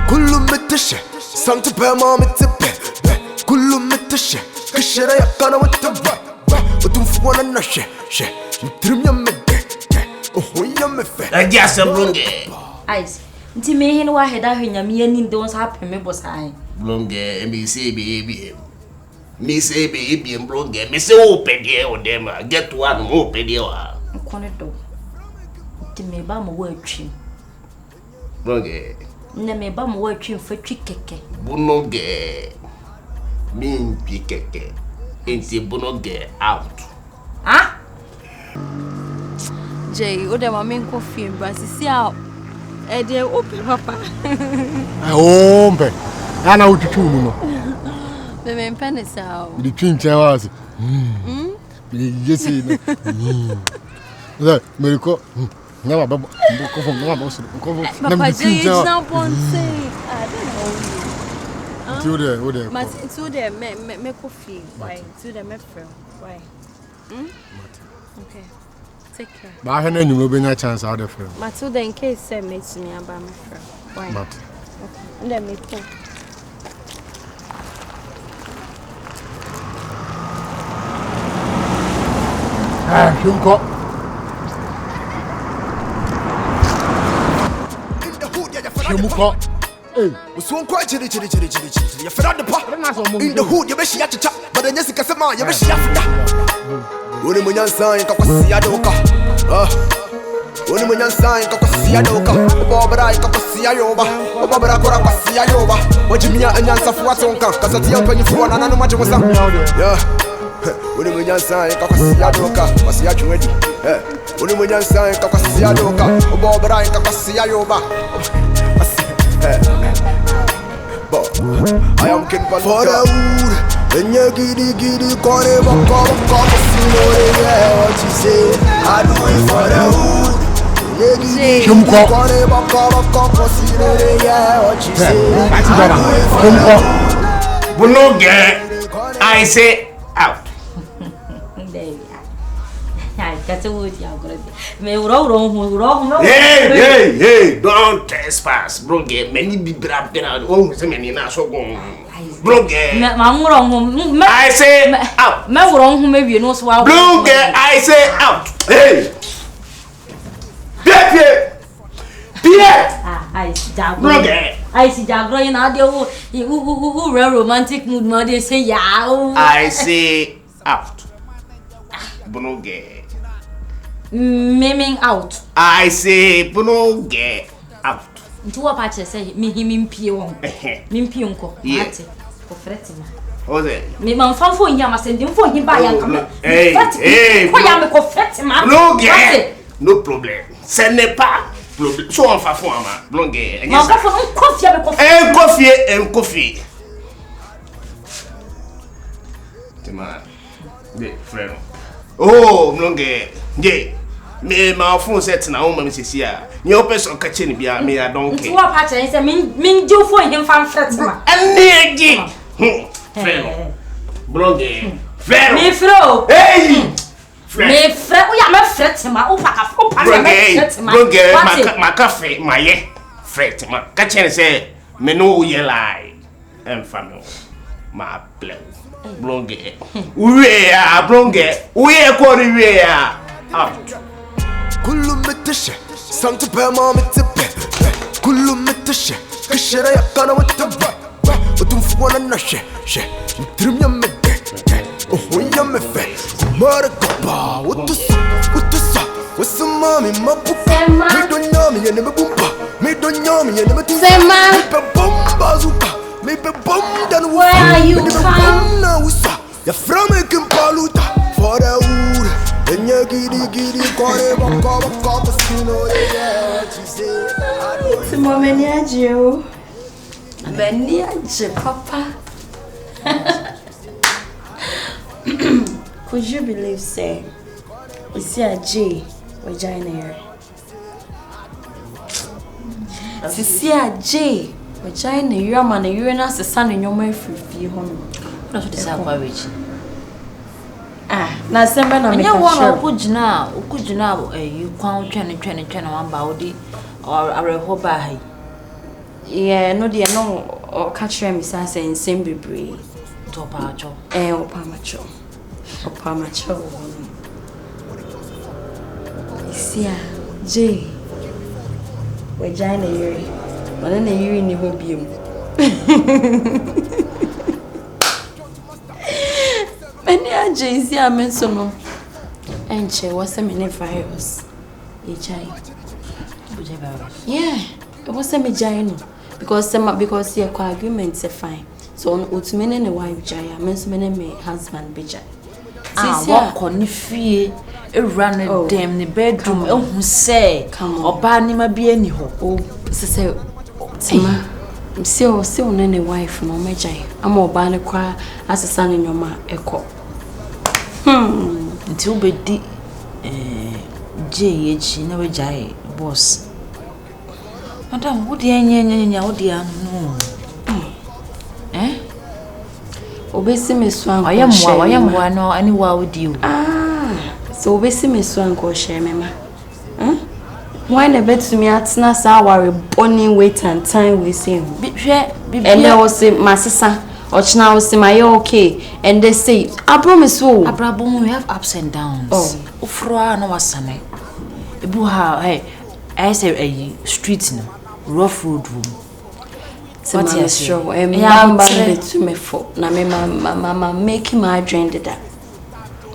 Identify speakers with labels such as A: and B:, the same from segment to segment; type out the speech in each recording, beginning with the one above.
A: kullu mitashe santu pe ma mitipe kullu mitashe kashira yakana mitipe utumfu wana na she mtrimya mede ohoya mefe
B: ajasa blonge
C: Ice nti me hin wa heda hwenya me ani ndon sa peme bosai
B: blonge me say baby me say baby blonge me say opede o dem get one opede wa
C: nkone do nti me ba mo wa atwim
B: blonge
C: na me ba mo wa atwim fa twi keke
B: bunoge min twi keke enti bunoge out
C: ah
D: Jay o de ma me nko fie mba sisi a e de ope papa
E: o mpe ana ututu mu no
D: me mpene sa o
E: di twinchen was yesi no meriko na ba ko fo na ba so ko na
D: papa
E: mi
D: Jay
E: twinchen
D: is now bonse I don't know
E: o de
D: ma tu de me ko fie why tu de me frɛ why okay take care.
E: ba ha na nyum obenya chance out of frame
D: Matilda in case say me to me about my friend. Why?
E: Mat.
D: Okay. And then me too.
E: Shunko Shumuko eh
A: usun kwa chiri ya fera de pa in the hood ya beshi ya chicha but anyasi kasema ya beshi ya fida woni munyansa in kakwasi ya doka woni munyansa in kakwasi ya doka obobra in kakwasi ya yoba obobra kora kwasi ya yoba wajimia anyansa fuwa sonka kasati ya mpanyi fuwa na nanu maji musa yeah woni munyansa in kakwasi ya doka kwasi ya chwedi woni munyansa in kakwasi ya doka obobra in kakwasi ya yoba I am king for the wood. And you giddy, call it back, see what you say. I do it for the wood. You giddy, call it back, see what you say. I do it for the wood.
B: bunoge I say out
C: That's a wood ya gonna be. Me uro.
B: Hey, don't trespass, blonge. Many be brabena. Oh, so many na so go. Blonge. I say out.
C: Me uro hu me wie no so wa.
B: Blonge, I say out. Hey. Pierre.
C: I jagro.
B: Blonge.
C: I see jagro in audio who romantic mood ma dey say ya.
B: I say out. Blonge.
C: Memeing out.
B: I say blonge out.
C: Nti wa pa che say me himpie won. Mimpie nko.
B: Ate.
C: Ko fretima.
B: Ose.
C: Me man fanfo nya ma sendin fo hin ba ya kam.
B: Hey.
C: Ko ya me ko fretima.
B: Blonge. No problème. Ce n'est pas problème. So on fa fo ama. Blonge.
C: Ma ko fo nko fia me ko.
B: Un coffee. Tema. De frère. Oh, blonge. Yeah. Me ma phone set na o ma sisi a. Nye opeso ka che ni bia me I don't care.
C: Nti wa pa che say min ju fo hin fan fretima.
B: Aniegi. Frère. Blonge. Frère.
C: Me fro.
B: Hey.
C: Me frère, o ya me fretima. O pa me fretima.
B: Blonge, ma cafe, ma ye. Fretima. Ka che ni say me no ye lie. En family. Ma play. Blonge. Uwe ya blonge. Uwe ko ni we ya. Out.
A: kullu mitashe santu pe ma mitipe kullu mitashe kashira yakana mitipe utumfu wana na she mtrimya mede ohoya mefe mara kapa utusa wasamami mapupa me don't know me and me bumpa me don't know me and me tusa me pe bomba zuka me pe bomba
C: where are you from
A: na usa ya from kimpaluta for the wood and you giddy call it back see what you say.
D: It's mommy ajo. Beni aje papa. Could you believe say we see a J vagina here? See a J vagina here man you na se san nyoma afifie ho no.
C: Na so disa kwa wechi.
D: Na semba na
C: meka sure. Okujina you kwan twene wamba odi or areho ba hai.
D: Yeah, no dear no or catch me say in same bebre.
C: Topacho.
D: Opamacho. Isia J. We join a year. But then a year in the hobby. Many are J.C. I mentioned no. And she was a mini virus. Yeah, it was a giant because your arguments are fine. So on ultimate and wife giant, means many husband be giant.
C: Walk on the fee, a run a damn the bedroom. Oh, who say, come on, or Barney be any hope.
D: Oh, say, I'm still any wife no my giant. I'm more banner cry as a son in your ma echo.
C: Until be the J.H. never jay, boss. Madam, what dear, no. Eh?
D: Obesi me swan.
C: I am one or anywhere with you.
D: So obesi me swan go share me ma. Why the bet to me at na sa worry bonny wait and time we see. And there was my sister. Ochna was my okay, and they say, I promise you.
C: Abrabom, we have ups and downs. Ufroa no wasane. Ebuha, hey, I say a street no, rough road room.
D: What is sure? Mamba to me for. Na me mama making my dream that.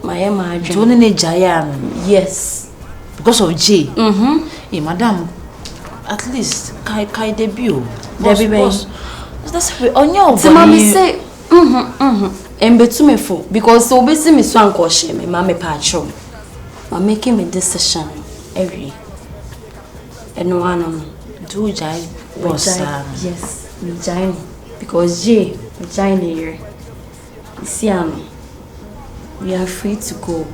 D: My dream.
C: Johnny Jayan.
D: Yes.
C: Because of J. Hey, madam, at least kai debut.
D: Boss.
C: That's on your
D: so mommy say and betu me for because so obesi me so anko share me mama patcho ma making me decision every and one
C: do jai boss
D: yes we join because J we join here you see we are free to go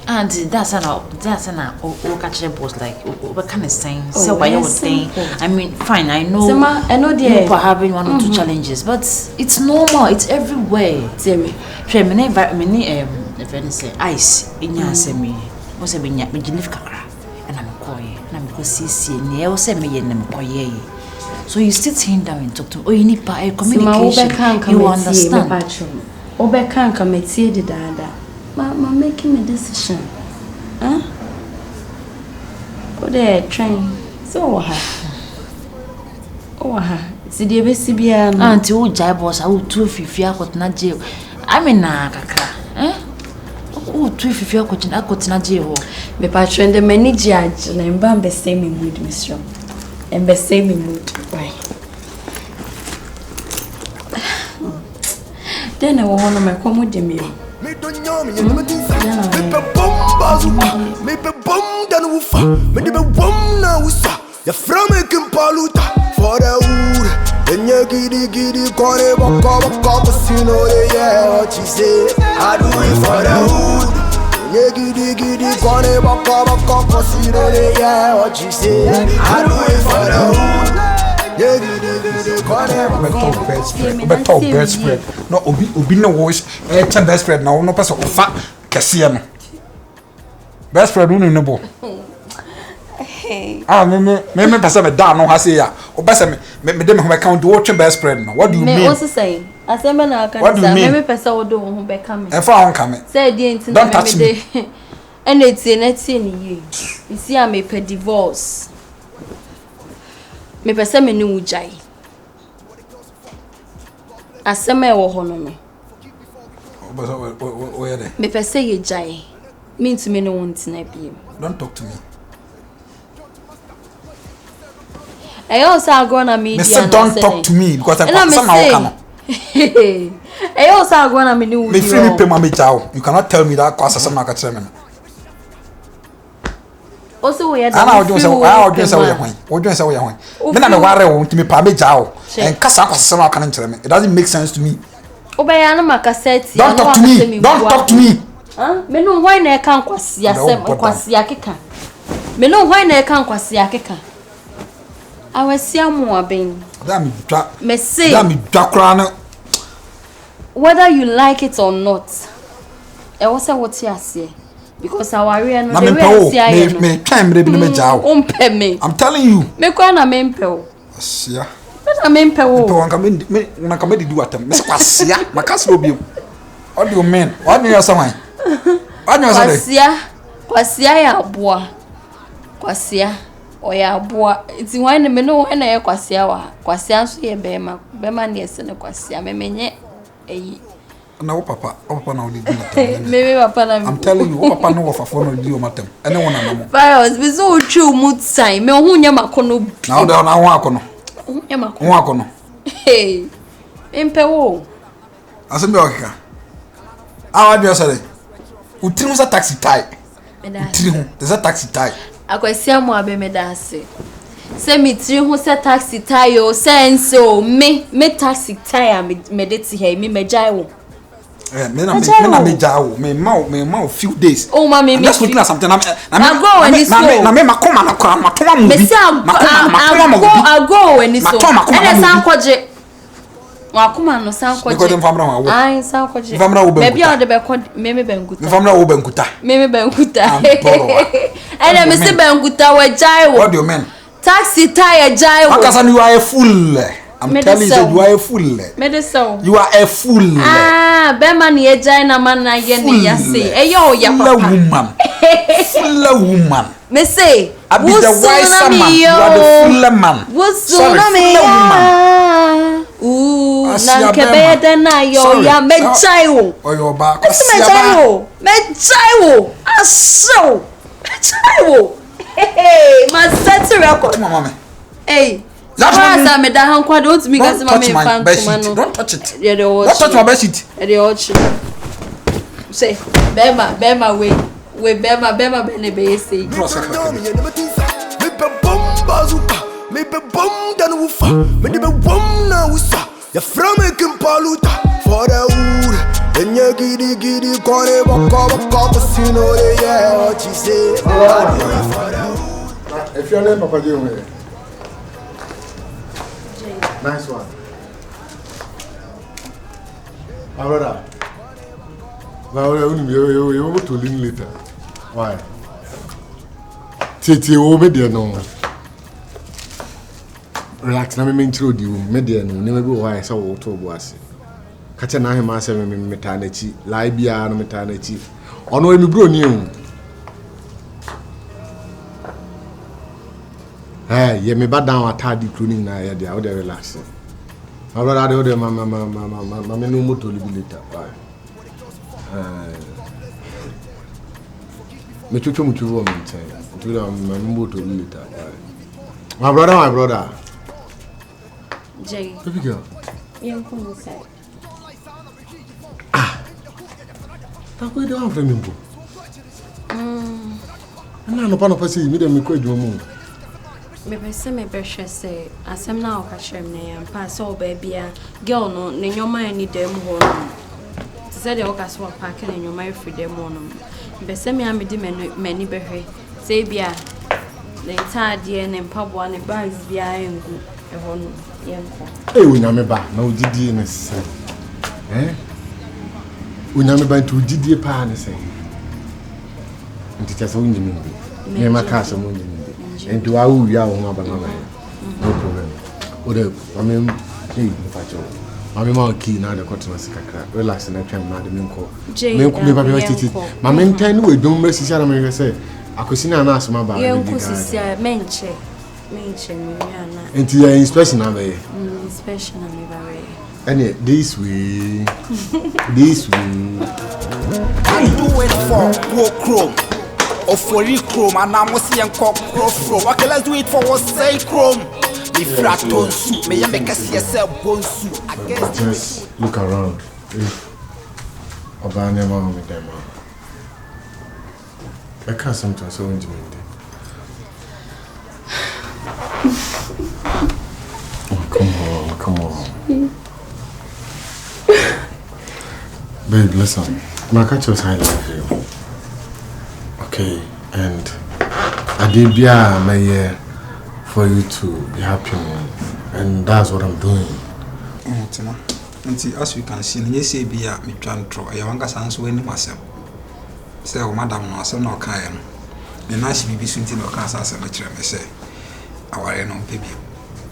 C: and that's an catch boss like what kind of saying so why you thing I mean fine I know you for having one or two challenges but it's normal it's everywhere tell me many if any say ice in your semi was a me live kakra and I'm coy and I'm go see ne o say me and I'm so you sit him down and talk to oh you need communication you understand
D: obe kan committee the dada Mama making a decision. Go there, train. So see the BCBN.
C: Auntie, who jai boss, I will 250 got na jail. I mean, kakra. Oh, 250 I got na jail.
D: Me patron the many judge and I'm the same mood, Miss John. And the same mood. Right. Then I will want to make with the meal.
A: Me don't know me, me be bomb bazuka, me be bomb dan ufa, me be bomb na usa. Ya from me kimpaluta for the wood. Then you giddy kore baka casino yeah what you say. I do it for the wood. You giddy kore baka casino yeah what you say. I do it for the wood.
F: Better best spread. No, obi no voice. Best spread now. No person ofa kesiye no. Best spread no no bo. Me person me down no ha say ya. O person me dem ho account watch best spread no. What do you mean?
D: Me also say. Asema na kan say me person wo do ho be ka me.
F: E fa on ka me.
D: Say dey ntin na me dey. And it's ni ye. You see am me pe divorce. Me pese me ni ujai. Asema e wo ho no no.
F: Where there?
D: Me pese ye jai. Me to me no want na bi.
F: Don't talk to me.
D: Also go na media.
F: Me say don't talk to me because I somehow come.
D: Also go na me ni ujai.
F: Me free me pay my child. You cannot tell me that cause somehow ka tell me.
D: Also we had
F: I don't say we are when. Me na me ware won to me pa me jao. En kasa kwasema kan nkyere me. It doesn't make sense to me.
D: Obeya na makaseti.
F: Don't talk to me. Don't talk to me.
D: Me no why na kan kwasi asem kwasi akeka. Me no why na kan kwasi akeka. Awasi amu aben. Me say.
F: That me dwakra na.
D: Whether you like it or not. E was say what you say. Because our area no
F: me try me be me jao.
D: Me.
F: I'm telling you.
D: Me kwa na me mpeo.
F: Asia.
D: I mean, Pewo.
F: Wanka me do atem. Me say kwasia, makasa obiom. All the men, what me asama?
D: Kwasia ya aboa. Kwasia oya aboa. Iti wan me no na ye kwasia wa. Kwasia nso ye bema. Bema na ese ne kwasia. Me menye eyi.
F: Na wo papa na odi do matem.
D: Me papa na.
F: I'm telling you, wo papa no wo fafo no di o matem. Ene wona na mo.
D: Virus be so tru mood sign. Me hu nya makono.
F: Na wo na ho akono.
D: Nya makono.
F: Ho akono.
D: Hey. Empewo.
F: Asembe okeka. Awa bi osale. Utiri sa taxi tie. Utiri hu, there's a taxi tie.
D: Akwasia mo abe me dase. Se mi tiri hu se taxi tie o sense o me taxi tie me de ti he me jai wo.
F: Me jai wo. Me ma few days.
D: Oh ma me.
F: That's looking at something. Na me makoma na kra matoma mu bi.
D: Me say I go when so. Ene san kwaje. Wakuma no san kwaje.
F: Because dem famra wa.
D: Ai san kwaje.
F: Famra wo benkuta.
D: Me bia o de be ko me benkuta.
F: Famra wo benkuta.
D: Me benkuta. Ene me se benkuta we jai wo.
F: What do you mean?
D: Taxi tire jai wo.
F: Makasa you are a fool. I'm telling you you are a fool. You are a fool.
D: Ah, be man ye jai na man na ye ni yase. Eyo ya papa.
F: Full woman.
D: Me say,
F: I be the wiser man. You are the fuller man.
D: Sorry, fuller woman. Ooh, na kebe de na yo ya me jaiwo.
F: Oyo ba
D: ko sia me jaiwo. Aso. Me jaiwo. Hey, my set record.
F: Mama me.
D: Hey. That's me da han kwado ntimi gase ma me fan
F: to don't touch it.
D: Yeah, they watch.
F: Don't touch my bed sheet.
D: They watch. Say, Bema we Bema be ne be say.
A: Me be bomb bazooka, me be bomb dan wufa, me be bomb na wusa. Ya from me kimpaluta for the wood. Then you giddy kore baka casino yeah what you say.
E: If your name Papa Joe. Nice one. Brother. Now you to lean later. Why? Titi over there no. Relax, na me intro di me there no. Ne me be why say wo to bo ase. Ka che na hema say me meta na chi. Lai bia no meta na chi. Ono mi bro ni o. Ye me bad down atadi cleaning na ya there. How dey relax. My brother dey mama no moto libilita. Why? Me chuchu muchuvo mte. Ntula moto libilita. My brother.
D: Jay.
E: Baby girl.
D: You come inside.
E: That's what you want from me. Na no pa no pasi mi dem ko adwuma mu.
D: Me pese me behwe se asem na o ka kyerem na yam pa se o ba bia girl no ne nyoma ani dem ho no. Ti se de o ka so pa ke ne nyoma efri dem ho no. Pese me amedi mani behwe se bia le tade ne mpaboa ne bags bia engu e ho no yemko.
E: Unyame ba na odidie ne se. Unyame ba nti odidie pa ne se. Nti tese unyimi mbi. Me makasa mo unyimi. And do I owe you no problem. Ode, I mean, I'm more keen now the cotton sakra. Relax and I can mad me call. Me papa titi. My men 10 we don't mess each other say. I could see na ask my ba.
D: Menche
E: and your inspection na be.
D: Inspection na me bare.
E: And this way.
F: I do it for walk chrome. Or for chrome and I'm see and cock from. Okay, let's do it for what say chrome. The fraton soup, may you make us yourself bone soup.
E: Just look around. If Obanya mama with them, I can't sometimes so into it. Oh, come on. Babe, listen. My catch was high life here. Okay, and I did be my year for you to be happy, and that's what I'm doing.
F: As you can see, you say be a me trying to I want to answer any myself. Say, oh, madam, no, so no kind. The nice baby soon to no cancer, as I say, our own baby.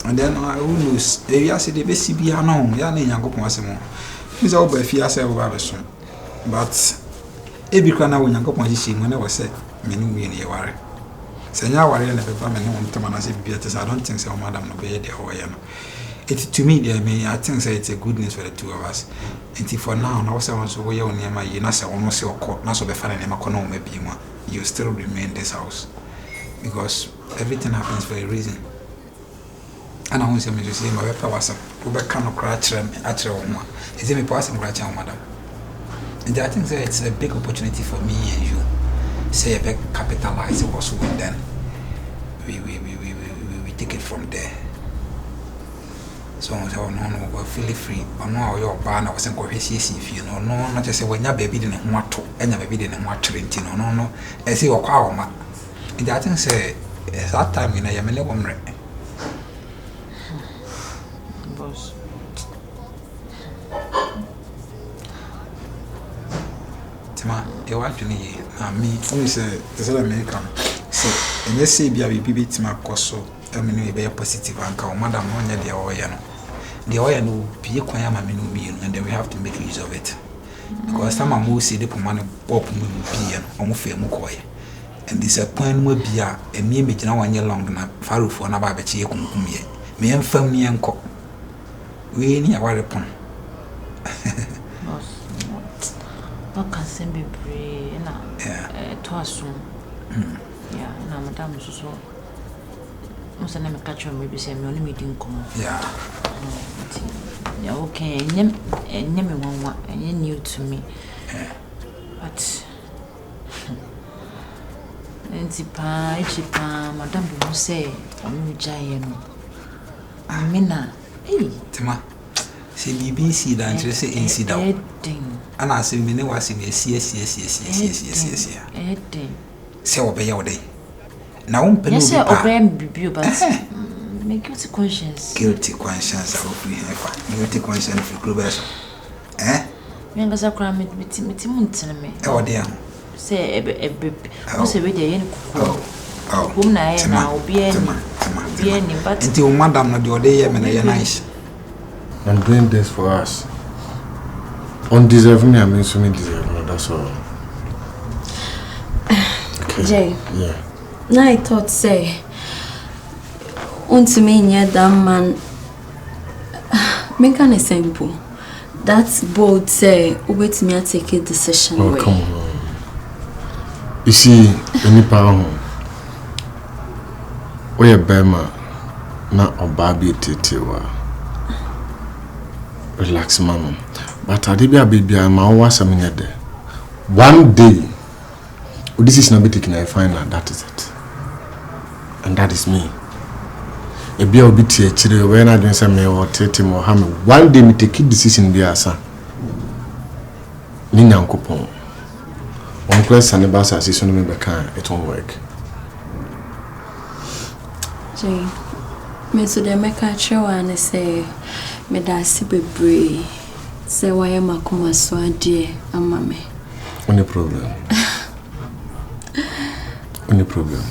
F: And then who knows? If you say the best CBA no, ya na nyango pon asemo. Is all by fear say over beso. But every kana wo nyango pon hihye mu na wo say me no wie na ye ware. Senya ware na be ba me no mto mana say bibia I don't think say madam no be there ho ye no. It to me there me I think say it's a good news for the two of us. And for now na wo say won so wo ye won ma ye na say won say okọ na so be fa na ma kono ma bi mu you still remain this house because everything happens for a reason. And I want to say my papa was a cannot crash at your one. Is it me passing right now, madam? And I think that it's a big opportunity for me and you. Say a big capitalize also then we take it from there. So no feel free. I know your ban I wasn't going to see if you know no not just say when your baby didn't want to and your baby didn't want to no I say or cow ma. And I think say at that time in a yamele woman.
C: Boss.
F: Tima, you want to need me. Only say this is American. So, and let's say be a baby Tima Cosso. I mean, be a positive anchor, madam, on the oil. The oil no be a quiet mammy, and then we have to make use of it. Because some are more see the money pop movie or fair mukoy. And this appointment will be a mere now 1 year long na faru for an abachi kumye. Me and family and cock. We need a wire upon.
C: What can send be brave? Yeah, twice soon. Yeah, now madame so. Most of them catch on maybe say me only meeting come.
F: Yeah.
C: Yeah, okay. And one and you new to me. But Chipa, madame will say, I'm giant. I mean, hey,
F: Tima. Say BBC dan say incident. And I say me no was in yes. Say obey your day. Now open
C: yes, sir, obey you, but make guilty conscience.
F: Guilty conscience, I hope we have guilty conscience for Clubers. Eh?
C: When was a crime with me?
F: Oh, dear.
C: Say a bit. What's a video?
F: Oh,
C: whom I now be any, but
F: until madam not your day, and you're nice.
E: I'm doing this for us. Undeserving, I mean, so many deserve, that's all. Okay.
D: Jay.
E: Yeah.
D: Now I thought, say, unto me, near that man, make an example. That's bold, say, wait me, I take a decision.
E: Oh, come on. You see, any power, we are Bema, not a baby titiwa. Relax, mama. But I did be a baby, I'm always something there. One day, this is not be taken, I find out that is it. And that is me. A be a bit here, when I don't say me or Tete or Hammy. One day, me take a decision be as a Nina coupon. One place and the bus as is on me back, it won't work.
D: Jay, me so they make a show and say, me da si be brave. Say why am I come so dear, mamma.
E: Only problem. Only problem.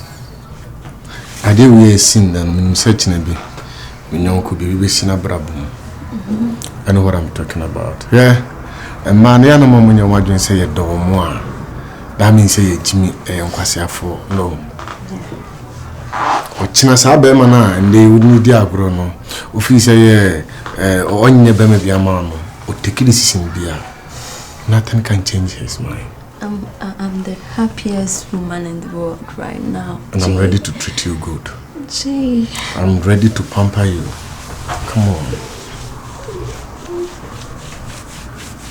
E: I did we seen them searching a bit. We know could be seen a brabum. I know what I'm talking about. Yeah. And man, the animal when you're watching say a dog more. That means say a Jimmy and Quasia for no. Or China Sabemana and they would need the agrono. If you say on your baby amano or take this in beer. Nothing can change his mind.
D: I'm the happiest woman in the world right now.
E: And I'm ready to treat you good.
D: Gee.
E: I'm ready to pamper you. Come on.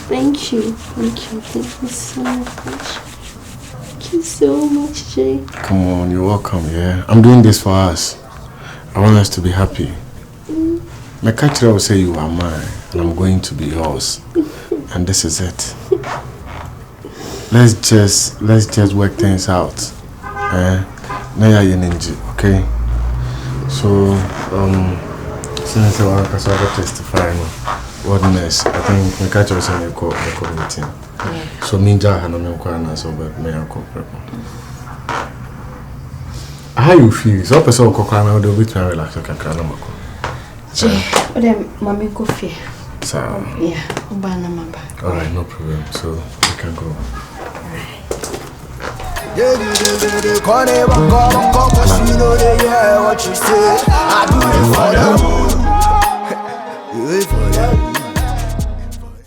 D: Thank you. Thank you so much. Thank you so much, Jay.
E: Come on, you're welcome, yeah? I'm doing this for us. I want us to be happy. My catcher will say you are mine, and I'm going to be yours. And this is it. Let's just work things out. Now you're ninja, okay? So, since I want to testify, what next? I think my catcher will say me call meeting. So Minja and I'm going so but me how you feel? So person will cry now. They'll be trying to relax. Okay,
D: Mommy coffee.
E: So
D: yeah, maba.
E: All right, no problem. So we can go.
A: What you say? I do